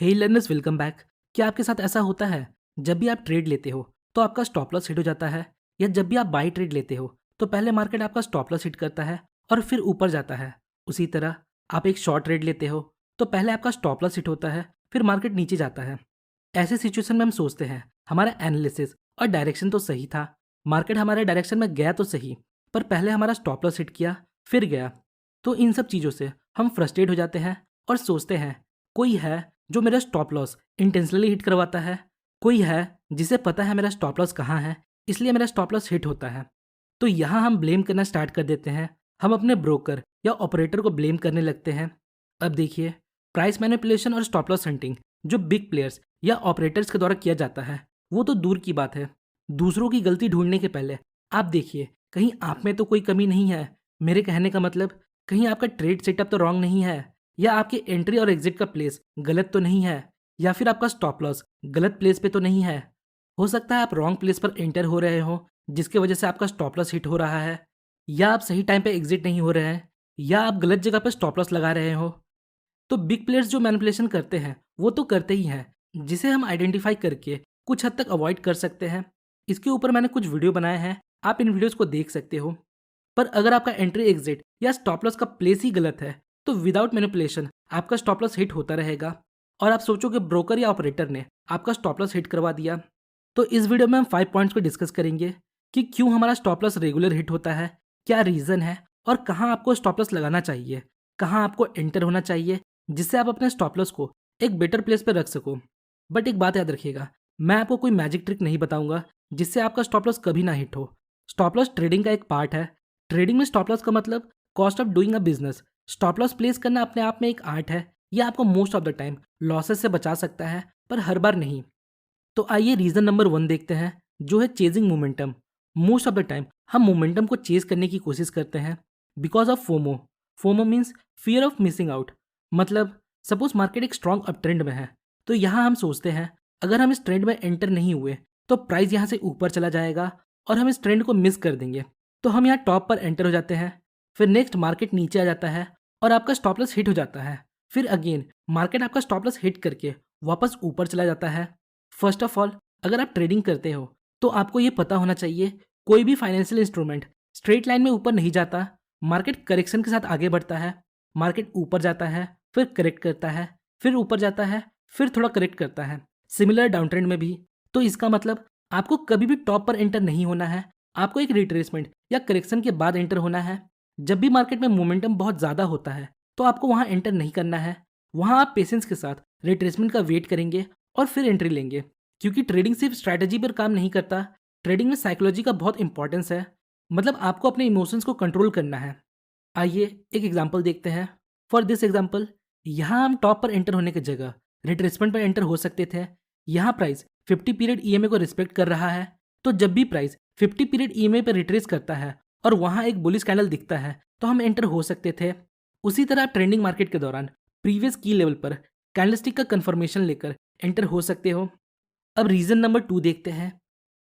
हे learners, welcome back. क्या आपके साथ ऐसा होता है जब भी आप ट्रेड लेते हो तो आपका स्टॉप लॉस हिट हो जाता है, या जब भी आप बाई ट्रेड लेते हो तो पहले मार्केट आपका स्टॉप लॉस हिट करता है और फिर ऊपर जाता है। उसी तरह आप एक शॉर्ट ट्रेड लेते हो तो पहले आपका स्टॉप लॉस हिट होता है, फिर मार्केट नीचे जाता है। ऐसे सिचुएशन में हम सोचते हैं हमारा एनालिसिस और डायरेक्शन तो सही था, मार्केट हमारे डायरेक्शन में गया तो सही, पर पहले हमारा स्टॉप लॉस हिट किया फिर गया। तो इन सब चीज़ों से हम फ्रस्ट्रेट हो जाते हैं और सोचते हैं कोई है जो मेरा स्टॉप लॉस इंटेंशनली हिट करवाता है, कोई है जिसे पता है मेरा स्टॉप लॉस कहाँ है, इसलिए मेरा स्टॉप लॉस हिट होता है। तो यहाँ हम ब्लेम करना स्टार्ट कर देते हैं, हम अपने ब्रोकर या ऑपरेटर को ब्लेम करने लगते हैं। अब देखिए, प्राइस मैनिपुलेशन और स्टॉप लॉस हंटिंग जो बिग प्लेयर्स या ऑपरेटर्स के द्वारा किया जाता है वो तो दूर की बात है। दूसरों की गलती ढूंढने के पहले आप देखिए कहीं आप में तो कोई कमी नहीं है। मेरे कहने का मतलब, कहीं आपका ट्रेड सेटअप तो रॉन्ग नहीं है, या आपके एंट्री और एग्जिट का प्लेस गलत तो नहीं है, या फिर आपका स्टॉप लॉस गलत प्लेस पे तो नहीं है। हो सकता है आप रॉन्ग प्लेस पर एंटर हो रहे हो जिसके वजह से आपका स्टॉप लॉस हिट हो रहा है, या आप सही टाइम पे एग्जिट नहीं हो रहे हैं, या आप गलत जगह पर स्टॉप लॉस लगा रहे हो। तो बिग प्लेयर्स जो मैनिपुलेशन करते हैं वो तो करते ही हैं, जिसे हम आइडेंटिफाई करके कुछ हद तक अवॉइड कर सकते हैं। इसके ऊपर मैंने कुछ वीडियो बनाए हैं, आप इन वीडियोस को देख सकते हो। पर अगर आपका एंट्री एग्जिट या स्टॉप लॉस का प्लेस ही गलत है तो विदाउट मैनिपुलेशन आपका स्टॉप लॉस हिट होता रहेगा, और आप सोचोगे ब्रोकर या ऑपरेटर ने आपका स्टॉप लॉस हिट करवा दिया। तो इस वीडियो में हम 5 पॉइंट्स को डिस्कस करेंगे कि क्यों हमारा स्टॉप लॉस रेगुलर हिट होता है, क्या रीज़न है, और कहाँ आपको स्टॉप लॉस लगाना चाहिए, कहाँ आपको एंटर होना चाहिए, जिससे आप अपने स्टॉप लॉस को एक बेटर प्लेस पर रख सको। बट एक बात याद रखिएगा, मैं आपको कोई मैजिक ट्रिक नहीं बताऊंगा जिससे आपका स्टॉप लॉस कभी ना हिट हो। स्टॉप लॉस ट्रेडिंग का एक पार्ट है। ट्रेडिंग में स्टॉप लॉस का मतलब cost of doing a business. Stop loss place करना अपने आप में एक आर्ट है। यह आपको most of the time losses से बचा सकता है, पर हर बार नहीं। तो आइए रीज़न नंबर 1 देखते हैं, जो है chasing momentum. Most of the time हम मोमेंटम को चेज करने की कोशिश करते हैं because of FOMO. FOMO means fear of missing out. मतलब सपोज मार्केट एक स्ट्रॉन्ग अप ट्रेंड में है, तो यहाँ हम सोचते हैं अगर हम इस ट्रेंड में एंटर नहीं हुए तो प्राइस यहाँ से ऊपर चला जाएगा और हम इस ट्रेंड को मिस कर देंगे। तो हम यहाँ टॉप पर एंटर हो जाते हैं, फिर नेक्स्ट मार्केट नीचे आ जाता है और आपका स्टॉप लॉस हिट हो जाता है। फिर अगेन मार्केट आपका स्टॉप लॉस हिट करके वापस ऊपर चला जाता है। फर्स्ट ऑफ ऑल, अगर आप ट्रेडिंग करते हो तो आपको ये पता होना चाहिए कोई भी फाइनेंशियल इंस्ट्रूमेंट स्ट्रेट लाइन में ऊपर नहीं जाता। मार्केट करेक्शन के साथ आगे बढ़ता है। मार्केट ऊपर जाता है, फिर करेक्ट करता है, फिर ऊपर जाता है, फिर थोड़ा करेक्ट करता है। सिमिलर डाउन ट्रेंड में भी। तो इसका मतलब आपको कभी भी टॉप पर एंटर नहीं होना है, आपको एक रिट्रेसमेंट या करेक्शन के बाद एंटर होना है। जब भी मार्केट में मोमेंटम बहुत ज़्यादा होता है तो आपको वहाँ एंटर नहीं करना है। वहाँ आप पेशेंस के साथ रिट्रेसमेंट का वेट करेंगे और फिर एंट्री लेंगे, क्योंकि ट्रेडिंग सिर्फ स्ट्रैटेजी पर काम नहीं करता। ट्रेडिंग में साइकोलॉजी का बहुत इंपॉर्टेंस है। मतलब आपको अपने इमोशंस को कंट्रोल करना है। आइए एक एग्जांपल देखते हैं। फॉर दिस एग्जांपल, यहाँ हम टॉप पर एंटर होने की जगह रिट्रेसमेंट पर एंटर हो सकते थे। यहाँ प्राइस 50 पीरियड ईएमए को रिस्पेक्ट कर रहा है, तो जब भी प्राइस 50 पीरियड ईएमए पर रिट्रेस करता है और वहाँ एक बुलिश कैंडल दिखता है तो हम एंटर हो सकते थे। उसी तरह आप ट्रेंडिंग मार्केट के दौरान प्रीवियस की लेवल पर कैंडलस्टिक का कंफर्मेशन लेकर एंटर हो सकते हो। अब रीजन नंबर 2 देखते हैं,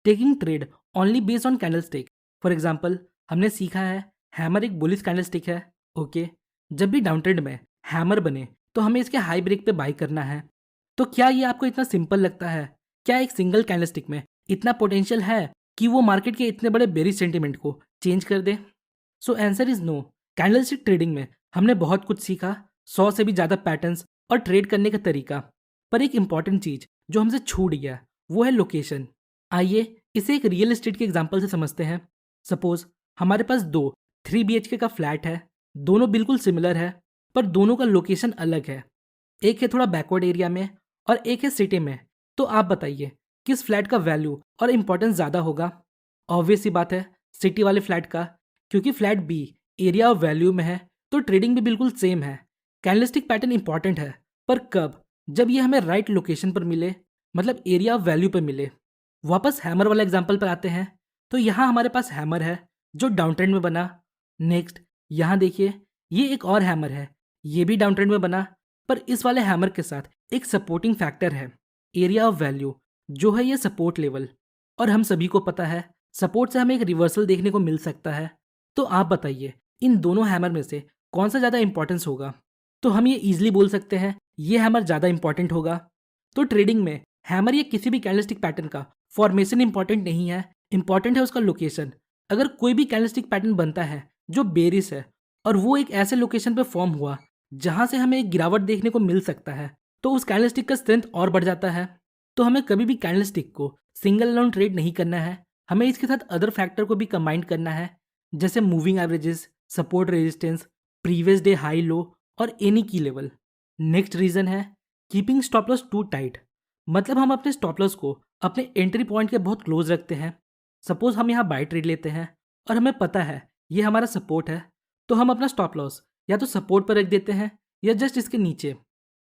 taking trade only based on candlestick. For example, हमने सीखा है हैमर एक बुलिश कैंडलस्टिक है। ओके, जब भी डाउन ट्रेंड में हैमर बने तो हमें इसके हाई ब्रेक पे बाई करना है। तो क्या ये आपको इतना सिंपल लगता है? क्या एक सिंगल कैंडलस्टिक में इतना पोटेंशियल है कि वो मार्केट के इतने बड़े बेरिश सेंटिमेंट को चेंज कर दे? So answer is no. Candlestick trading में हमने बहुत कुछ सीखा, 100 से भी ज़्यादा पैटर्न्स और ट्रेड करने का तरीका। पर एक इंपॉर्टेंट चीज़ जो हमसे छूट गया वो है लोकेशन। आइए इसे एक रियल एस्टेट के एग्जांपल से समझते हैं। सपोज हमारे पास दो 3 BHK का फ्लैट है, दोनों बिल्कुल सिमिलर है, पर दोनों का लोकेशन अलग है। एक है थोड़ा बैकवर्ड एरिया में और एक है सिटी में। तो आप बताइए किस फ्लैट का वैल्यू और इम्पोर्टेंस ज़्यादा होगा? ऑब्वियस सी बात है, सिटी वाले फ्लैट का, क्योंकि फ्लैट बी एरिया और वैल्यू में है तो ट्रेडिंग भी बिल्कुल सेम है। कैंडलस्टिक पैटर्न इंपॉर्टेंट है, पर कब? जब ये हमें राइट लोकेशन पर मिले, मतलब एरिया और वैल्यू पर मिले। वापस हैमर वाला एग्जांपल पर आते हैं। तो यहाँ हमारे पास हैमर है जो डाउन ट्रेंड में बना। नेक्स्ट यहाँ देखिए, ये एक और हैमर है, ये भी डाउन ट्रेंड में बना, पर इस वाले हैमर के साथ एक सपोर्टिंग फैक्टर है, एरिया ऑफ वैल्यू, जो है ये सपोर्ट लेवल। और हम सभी को पता है सपोर्ट से हमें एक रिवर्सल देखने को मिल सकता है। तो आप बताइए इन दोनों हैमर में से कौन सा ज़्यादा इंपॉर्टेंस होगा? तो हम ये ईजिली बोल सकते हैं ये हैमर ज़्यादा इंपॉर्टेंट होगा। तो ट्रेडिंग में हैमर या किसी भी कैंडलस्टिक पैटर्न का फॉर्मेशन इंपॉर्टेंट नहीं है, इंपॉर्टेंट है उसका लोकेशन। अगर कोई भी कैंडलस्टिक पैटर्न बनता है जो बेरिश है और वो एक ऐसे लोकेशन पे फॉर्म हुआ जहां से हमें एक गिरावट देखने को मिल सकता है, तो उस कैंडलस्टिक का स्ट्रेंथ और बढ़ जाता है। तो हमें कभी भी कैंडलस्टिक को सिंगल अलाउंड ट्रेड नहीं करना है, हमें इसके साथ अदर फैक्टर को भी कंबाइन करना है, जैसे moving averages, support resistance, previous day high low और any key level. Next reason है keeping stop loss too tight. मतलब हम अपने स्टॉप लॉस को अपने एंट्री पॉइंट के बहुत क्लोज रखते हैं। सपोज हम यहाँ बाय ट्रेड लेते हैं और हमें पता है ये हमारा सपोर्ट है, तो हम अपना स्टॉप लॉस या तो सपोर्ट पर रख देते हैं या जस्ट इसके नीचे,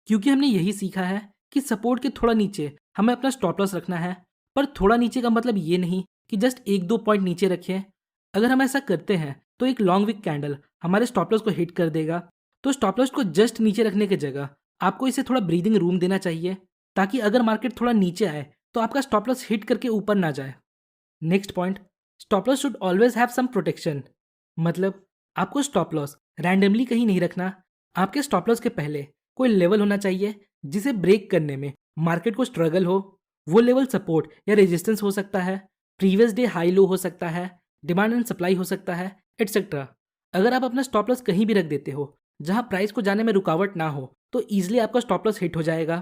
क्योंकि हमने यही सीखा है कि सपोर्ट के थोड़ा नीचे हमें अपना स्टॉप लॉस रखना है। पर थोड़ा नीचे का मतलब ये नहीं कि जस्ट एक दो पॉइंट नीचे रखें। अगर हम ऐसा करते हैं तो एक लॉन्ग विक कैंडल हमारे स्टॉप लॉस को हिट कर देगा। तो स्टॉप लॉस को जस्ट नीचे रखने की जगह आपको इसे थोड़ा ब्रीदिंग रूम देना चाहिए, ताकि अगर मार्केट थोड़ा नीचे आए तो आपका स्टॉप लॉस हिट करके ऊपर ना जाए। Next point, stop loss should always have some protection. मतलब आपको स्टॉप लॉस रैंडमली कहीं नहीं रखना। आपके स्टॉप लॉस के पहले कोई लेवल होना चाहिए जिसे ब्रेक करने में मार्केट को स्ट्रगल हो। वो लेवल सपोर्ट या रेजिस्टेंस हो सकता है, प्रीवियस डे हाई लो हो सकता है, डिमांड एंड सप्लाई हो सकता है, एटसेट्रा। अगर आप अपना स्टॉप लॉस कहीं भी रख देते हो जहां प्राइस को जाने में रुकावट ना हो, तो ईजिली आपका स्टॉप लॉस हिट हो जाएगा।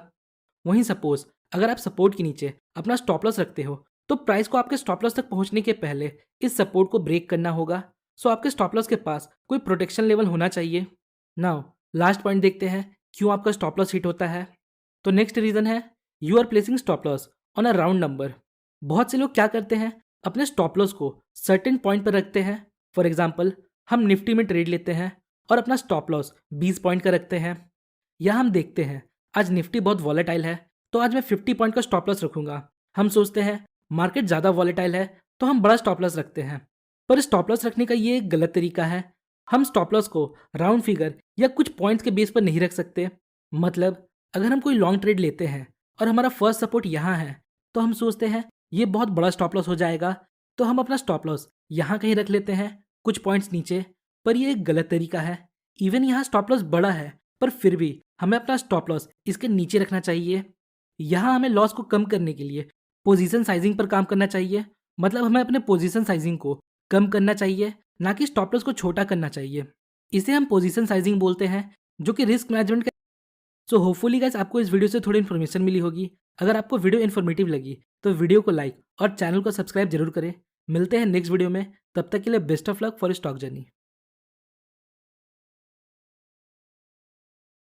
वहीं सपोज अगर आप सपोर्ट के नीचे अपना स्टॉप लॉस रखते हो, तो प्राइस को आपके स्टॉप लॉस तक पहुंचने के पहले इस सपोर्ट को ब्रेक करना होगा। सो आपके स्टॉप लॉस के पास कोई प्रोटेक्शन लेवल होना चाहिए। नाउ लास्ट पॉइंट देखते हैं क्यों आपका स्टॉप लॉस हिट होता है। तो नेक्स्ट रीजन है you are placing stop loss on a round number. बहुत से लोग क्या करते हैं, अपने स्टॉप लॉस को सर्टेन पॉइंट पर रखते हैं। फॉर एग्जाम्पल हम निफ्टी में ट्रेड लेते हैं और अपना स्टॉप लॉस 20 पॉइंट का रखते हैं। या हम देखते हैं आज निफ्टी बहुत वॉलेटाइल है, तो आज मैं 50 पॉइंट का स्टॉप लॉस रखूंगा। हम सोचते हैं मार्केट ज़्यादा वॉलेटाइल है, तो हम बड़ा स्टॉप लॉस रखते हैं। पर स्टॉप लॉस रखने का ये एक गलत तरीका है। हम स्टॉप लॉस को राउंड फिगर या कुछ पॉइंट्स के बेस पर नहीं रख सकते। मतलब अगर हम कोई लॉन्ग ट्रेड लेते हैं और हमारा फर्स्ट सपोर्ट यहाँ है, तो हम सोचते हैं ये बहुत बड़ा स्टॉप लॉस हो जाएगा, तो हम अपना स्टॉप लॉस यहाँ कहीं रख लेते हैं कुछ पॉइंट्स नीचे। पर ये एक गलत तरीका है। इवन यहाँ स्टॉप लॉस बड़ा है, पर फिर भी हमें अपना स्टॉप लॉस इसके नीचे रखना चाहिए। यहाँ हमें लॉस को कम करने के लिए पोजीशन साइजिंग पर काम करना चाहिए। मतलब हमें अपने पोजीशन साइजिंग को कम करना चाहिए, ना कि स्टॉप लॉस को छोटा करना चाहिए। इसे हम पोजीशन साइजिंग बोलते हैं, जो कि रिस्क मैनेजमेंट का। सो होपफुली गाइस आपको इस वीडियो से थोड़ी इन्फॉर्मेशन मिली होगी। अगर आपको वीडियो इन्फॉर्मेटिव लगी तो वीडियो को लाइक और चैनल को सब्सक्राइब जरूर करें। मिलते हैं नेक्स्ट वीडियो में, तब तक के लिए best of luck for stock journey.